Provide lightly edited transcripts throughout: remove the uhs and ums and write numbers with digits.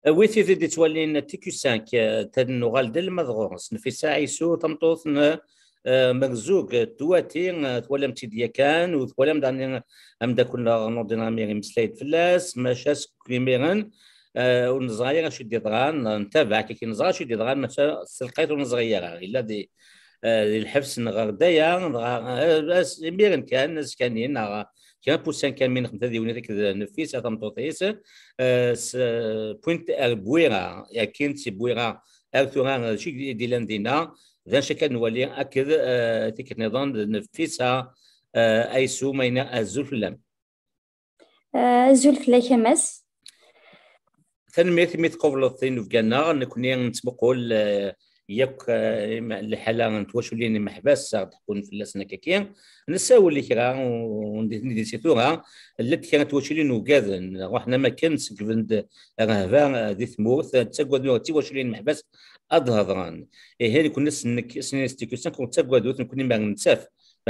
وي تيزيد تولين تيكو 5 تنغال ديال المضغوص في ساعيسو تمطوط مرزوق تواتي تولم تيديا كان وتولم داني ام دا كنا نوضنا ميغي مسلايد فلاس ماشاس كريميرن ونزغايا شي ديضغان نتابع كي نزغا شي ديضغان ماشا سلقيت ونزغيا الا دي الحبس نغردايا بس ميرن كان ناس كانين كان بوسان كان من خمسة ديوني ذيك نفيس تمطوطيس بوينت بويرا يا كنت سي بويرا ارتوران شي ديلان دينا ذا شكل نولي اكد تيك نظام نفيسها ايسو ماينا الزلفلام الزلفلا كمس ثاني ميت قبل الثين في جنة نكوني نتبقول ياك الحاله نتواصلوا لين محبس تكون في اللسنه كاكين نساو اللي كرا وندي سيتوها اللي كانت تواشلين وكاذن رحنا ما كانش كفند رهبه ذي ثموث تسقوا تواشلين محبس اظهران هذه كنا سنين ستيكوسان كنت تسقوا نكون ما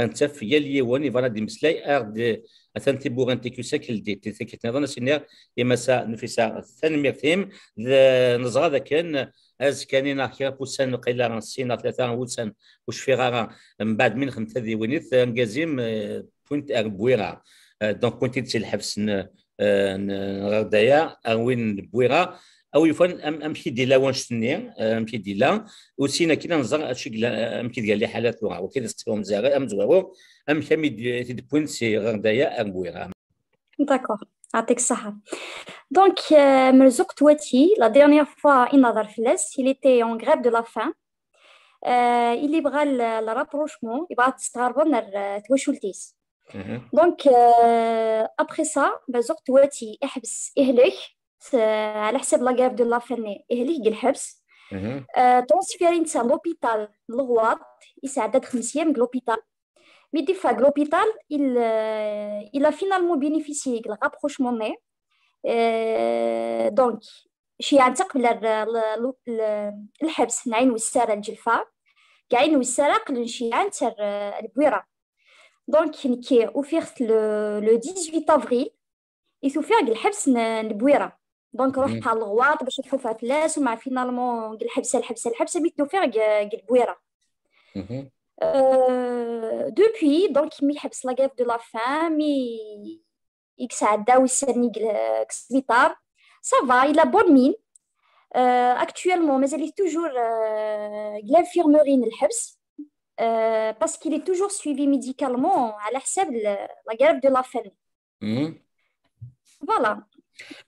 نتساف يلي وني فانا دي مسلاي ارد اثن تبو انتيكوسا كل دي تيكت نظن سنير يمسا نفيسا الثاني ميرتيم نزغا كان از كانين اخيرا بوسان قيلا نسينا ثلاثه وسان وش في غارة من بعد من خمسه ديوانيت نقازيم بوينت اربويرا دونك كنت تسي الحبس غردايا وين بويرا او يفن امشي دي لا وانش سني امشي دي لا وسينا كده نزار اشي امشي ديال لي حالات وكذا ستهم زاغ ام زوارو ام كامي دي بوينت سي غردايا اربويرا داكور يعطيك الصحة. Donc, Merzouk Touati, la dernière fois, il était en grève de la faim. Il y a le rapprochement, il va se faire Donc, après ça, Merzouk Touati, il على حسب لا grève de la faim, il الحبس. transféré à l'hôpital الغواط يساعد 5e de l'hôpital. Mais des fois, l'hôpital, il a finalement bénéficié de le rapprochement. Donc, شي ينتقل الحبس نعين والسارة الجلفة كاين والسارة قلن شي عنتر البويرة. دونك نكي اوفيرت لو 18 افريل يثوفير الحبس البويرة. دونك رحت على الغواط باش نحوفها فلاس ومع فينالمون الحبسة ميت نوفير البويرة. Depuis, donc, il y a la grève de la faim, il ça va, il a bonne mine. Actuellement, mais il est toujours l'infirmerie parce qu'il est toujours suivi médicalement à la grève de la faim. Voilà.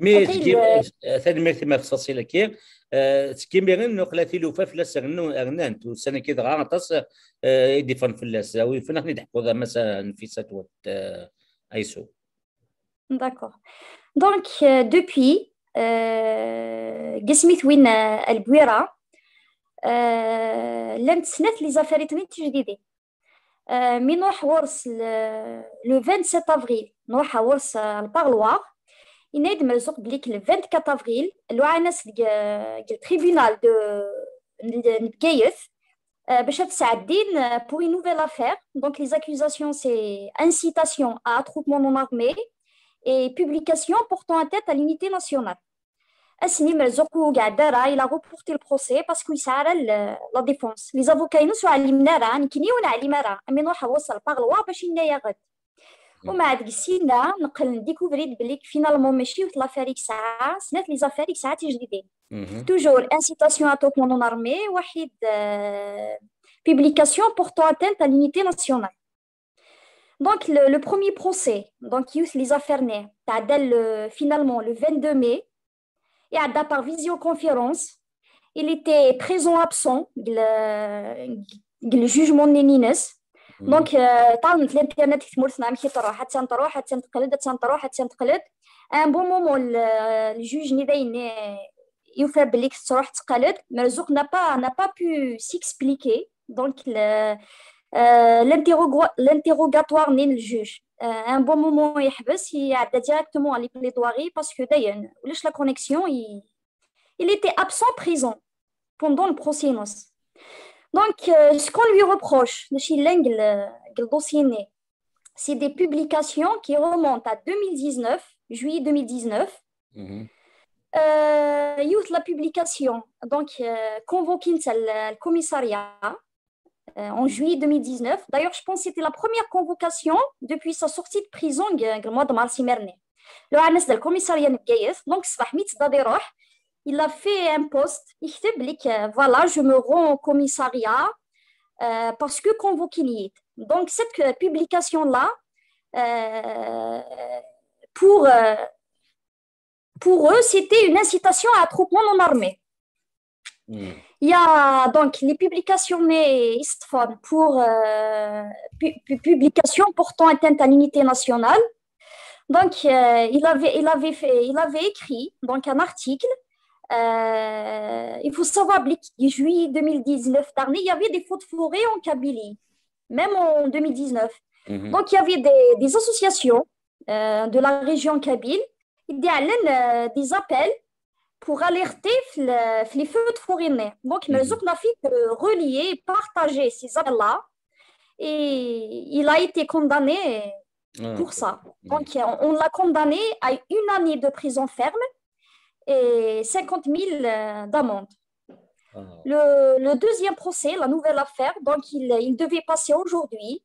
مي ثاني ميرتي ما خصصي لك تكيميرن نقلاتي لو فلاس اغنان تو سنه كده غاطس يدفن فلاس او فين نحن نحكوا مثلا في ساتوت ايسو. D'accord. Donc depuis قسمت وين البويرة لم تسنت لي زافيريت وين تجديدي مي نروح ورس لو 27 افريل نروح ورس البارلوار ينادي مرزوق بليك le 24 avril الوعنس التريبيونال de Bgaïef باش تساعدين pour une nouvelle affaire. Donc les accusations c'est incitation à attroupement non armé et publication portant atteinte à l'unité nationale. اسني مرزوق وقاعده il a reporté le procès parce qu'il سعر la défense. Les avocats ينسوا علمنا راه نكنيونا علمنا راه امي نروح اوصل البارلوار باش ينايا غد وما عاد قسينا نقل نديكوفري بليك فينالمون ماشي ولا فاريك ساعه سنات لي زافاريك ساعات جديدين توجور انسيتاسيون ا توك نون ارمي واحد publication portant atteinte à l'unité nationale. Donc le premier procès donc youth les affaires né تعدل finalement le 22 mai et عدا par visioconférence. Il était présent absent le jugement نينينس. دونك طالت الانترنت تمورثنا مشي تروح حتى نتقلد ان بون مومون الجوج ني يوفر بليك تروح تقلد مرزوق n'a pas pu s'expliquer. Donc l'interrogatoire نين الجوج ان بون مومون يحبس يعدى directement على البليدواري باسكو داين ولاش لا كونيكسيون il était absent présent pendant le procès. Donc, ce qu'on lui reproche, le dossier, c'est des publications qui remontent à 2019, juillet 2019. Youth la publication, donc convoqué le commissariat en juillet 2019. D'ailleurs, je pense que c'était la première convocation depuis sa sortie de prison le mois de mars dernier. Le Anas del commissariat Nkaïef, donc il a fait un post, il dit voilà, je me rends au commissariat parce que convoqué. Donc cette publication-là, pour eux, c'était une incitation à attroupement non armé. Il y a donc les publications pour publications portant atteinte à l'unité nationale. Donc, il avait écrit donc, un article. Il faut savoir qu'en juillet 2019, il y avait des feux de forêt en Kabylie, même en 2019. Donc, il y avait des associations de la région Kabyle. Des appels pour alerter les feux de forêt. Donc, Merzouk n'a fait que relier et partager ces appels-là. Et il a été condamné pour ça. Donc, on l'a condamné à 1 année de prison ferme et 50 000 d'amende. Le deuxième procès, la nouvelle affaire, donc il devait passer aujourd'hui.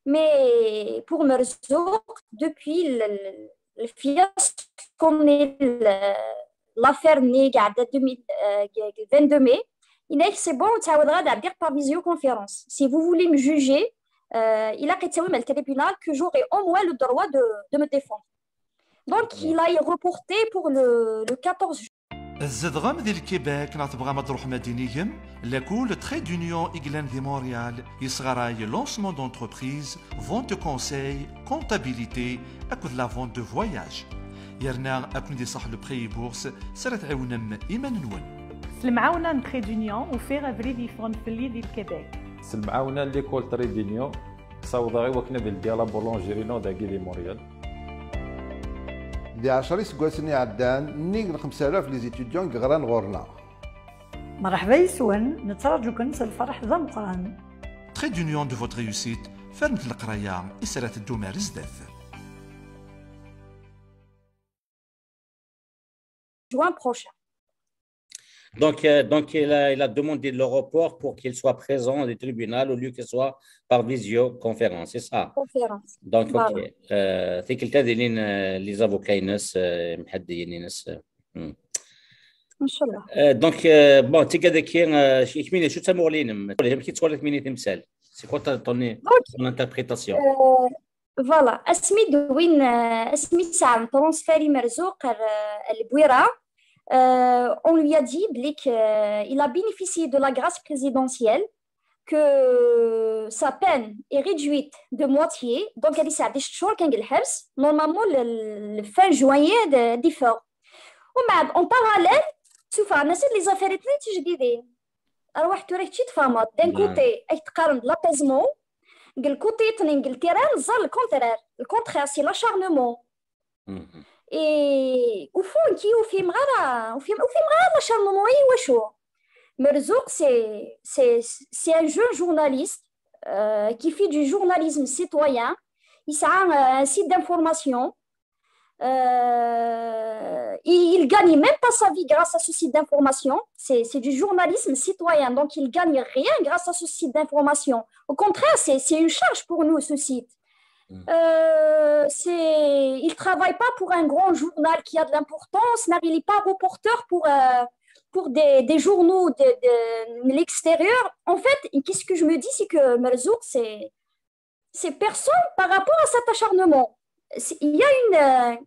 Mais pour Merzouk, depuis le fiasco qu'on est l'affaire Néga de 22 mai, c'est bon, tu vas dire par visioconférence. Si vous voulez me juger, il a été le tribunal que j'aurai au moins le droit de me défendre. Donc, il a reporté pour le 14 juin. الزدغام ديال الكيباك نعتبغى مطروح مدينيهم لكول تري دونيون إغلان دي مونريال يصغراي لونسمون دونتربريز فونت كونساي كونتابيليتي أكد لا فونت دو فواياج يرنا أكن دي صح لو بخي بورس سرت عونم إيمان نون سلمعاونا تري دونيون وفيغ افري فيفون في اللي ديال الكيباك سلمعاونا ليكول تري دونيون صوضاغي وكنا ديال لا بولونجيرينو داكي دي مونريال دي 10 سكواسني عدان نيك 5000 لي زيتيديون غران غورنا مرحبا يسون نترجوكم الفرح ذا مقران تري دونيون دو فوت ريوسيت فرمت القرايه اسرات الدومار زداف Juin prochain. Donc il a demandé le report pour qu'il soit présent au tribunal au lieu qu'il soit par visioconférence, c'est ça? Conférence. Donc, ok. C'est qu'il t'a dit les avocats محددين الناس. Inch'Allah. Donc, bon, tu as dit que شو تسمو لينم كي تقول مين تمثال. C'est quoi ton interprétation? Voilà. اسمي سام ترانسفيري مرزوق البويرة. On lui a dit qu'il a bénéficié de la grâce présidentielle, que sa peine est réduite de moitié. Donc, elle a dit normalement le fin juillet d'effort. En parallèle, les affaires étrangères, alors tu تفهمت d'un côté تقارن l'apaisement de l'autre côté l'Angleterre le contraire c'est l'acharnement. Et au fond qui au film l'acharnement واش هو Merzouk c'est un jeune journaliste qui fait du journalisme citoyen. Il a un site d'information. Il gagne même pas sa vie grâce à ce site d'information. C'est du journalisme citoyen, donc il gagne rien grâce à ce site d'information. Au contraire, c'est une charge pour nous, ce site. Il travaille pas pour un grand journal qui a de l'importance. Il n'est pas reporter pour des journaux de l'extérieur. En fait, qu'est-ce que je me dis, c'est que Merzouk, c'est personne par rapport à cet acharnement. Il y a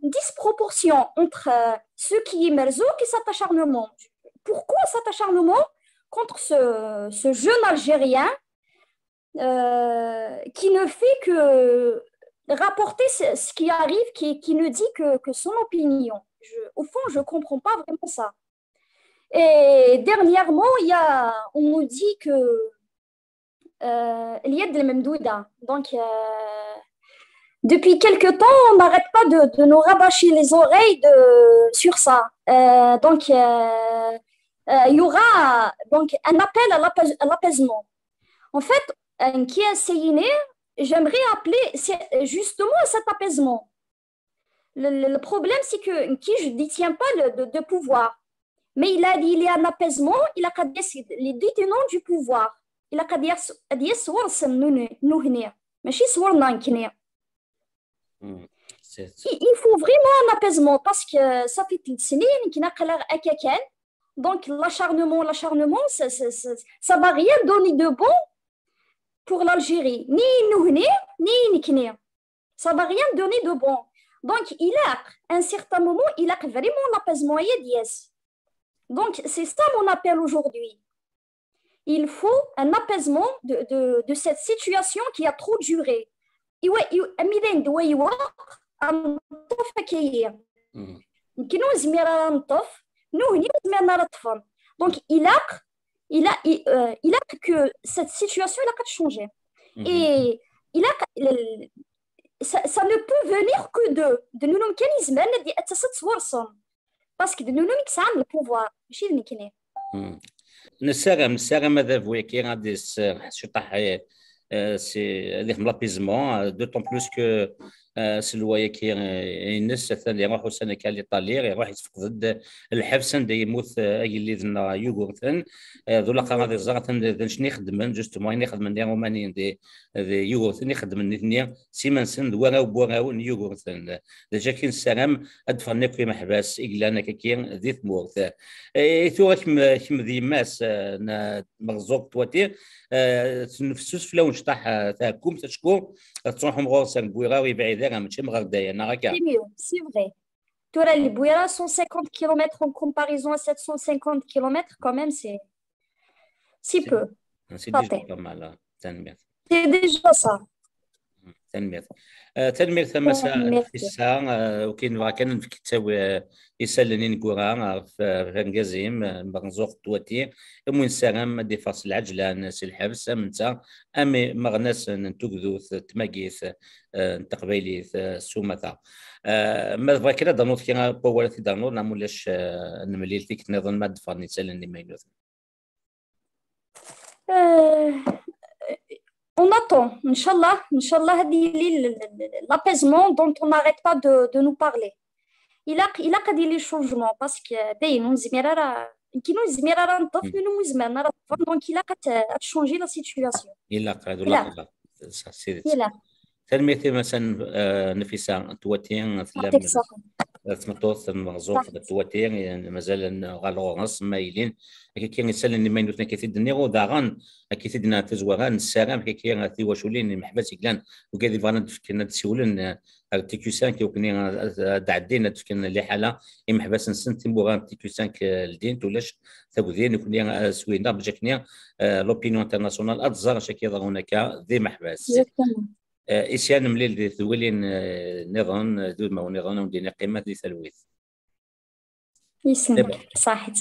une disproportion entre ce qui est Merzouk et cet acharnement. Pourquoi cet acharnement contre ce jeune Algérien qui ne fait que rapporter ce qui arrive, qui ne dit que son opinion. Au fond, je ne comprends pas vraiment ça. Et dernièrement, on nous dit que l'Yed el-Memdouda, donc depuis quelque temps, on n'arrête pas de nous rabâcher les oreilles sur ça. Donc, il y aura donc, un appel à l'apaisement. En fait, qui est essayé, j'aimerais appeler justement à cet apaisement. Le problème, c'est que qui je ne détiens pas de pouvoir. Mais il y a un apaisement, il a les détenants du pouvoir. Il a dit nous ماشي صورنا نكني. Il faut vraiment un apaisement parce que ça fait 3 سنين كنا قلق كان. Donc l'acharnement, ça va rien donner de bon pour l'Algérie. Ni nous ni Nikni. Ça va rien donner de bon. Donc il a à un certain moment, il a vraiment l'apaisement yes. Donc c'est ça mon appel aujourd'hui. Il faut un apaisement de cette situation qui a trop duré. Donc il a que cette situation elle a changé. Et il a ça ne peut venir que de nous mécanismes parce que de nous le pouvoir ماشي المكنه. نساغم هذا فويكي غادي شطح سي اللي لابيزمون دوطون بلوس كو سلوايا كي ينس اللي يروحوا سنه كان لي طالير يروح يتفقد الحبس عند يموت اللي ذنا يوغورثن ذولا غادي زغتن شنو يخدم جوستومون يخدم دي رومانيين دي يوغورثن يخدم نيتنيا سيمانسن دواغا وبواغا يوغورثن ديجا كاين السلام ادفرنا في محبس اكلانا كاين ذي ثمورث تو كم ذي ماس مغزوق تواتي تنفسوس فلاون شطح تاعكم تشكو تروحوا غورس بويغا ويبعد C'est mieux, c'est vrai. Les Bouira, 150 km en comparaison à 750 km, quand même, c'est peu. C'est déjà pas mal. C'est déjà ça. تنمير ثمسا في الساعة وكاين كان في كتاب يسالني نقورا في انجازيم مغزوق تواتي المهم سلام دي فاصل العجلان سي الحبس امنتا امي مغناس نتوكذوث تماكيث تقبيليث سومتا ما كنا دانوت كنا بوالتي دانور نامولاش نمليل فيك نظن ما دفرني تسالني ما ينوث. On attend, Inch'Allah, l'apaisement dont on n'arrête pas de nous parler. Il a dit les changements parce que donc il a changé la situation. Il a تلميذ مثلا نفيسة تواتين ثمتوث المغزوق تواتين يعني مازال غالو نص مايلين كاين يسالني ما ينوثنا كثير دنيغو داغان كثير دنا تزوغان السلام كاين ثي واشولين محبس كلان وكذي فانا كنا تسولن تيكو 5 كنا دعدينا كنا اللي حاله محبس نسنتي بوغان تيكو 5 الدين تولاش ثاكودين كنا سوينا بجاكنيا لوبينيون انترناسيونال اتزار شكي هناك ذي محبس إسيان مليل ذي ثولين نظام دود ما هو نظام ودينا قيمة ذي ثلويث. يسلمك صحيح.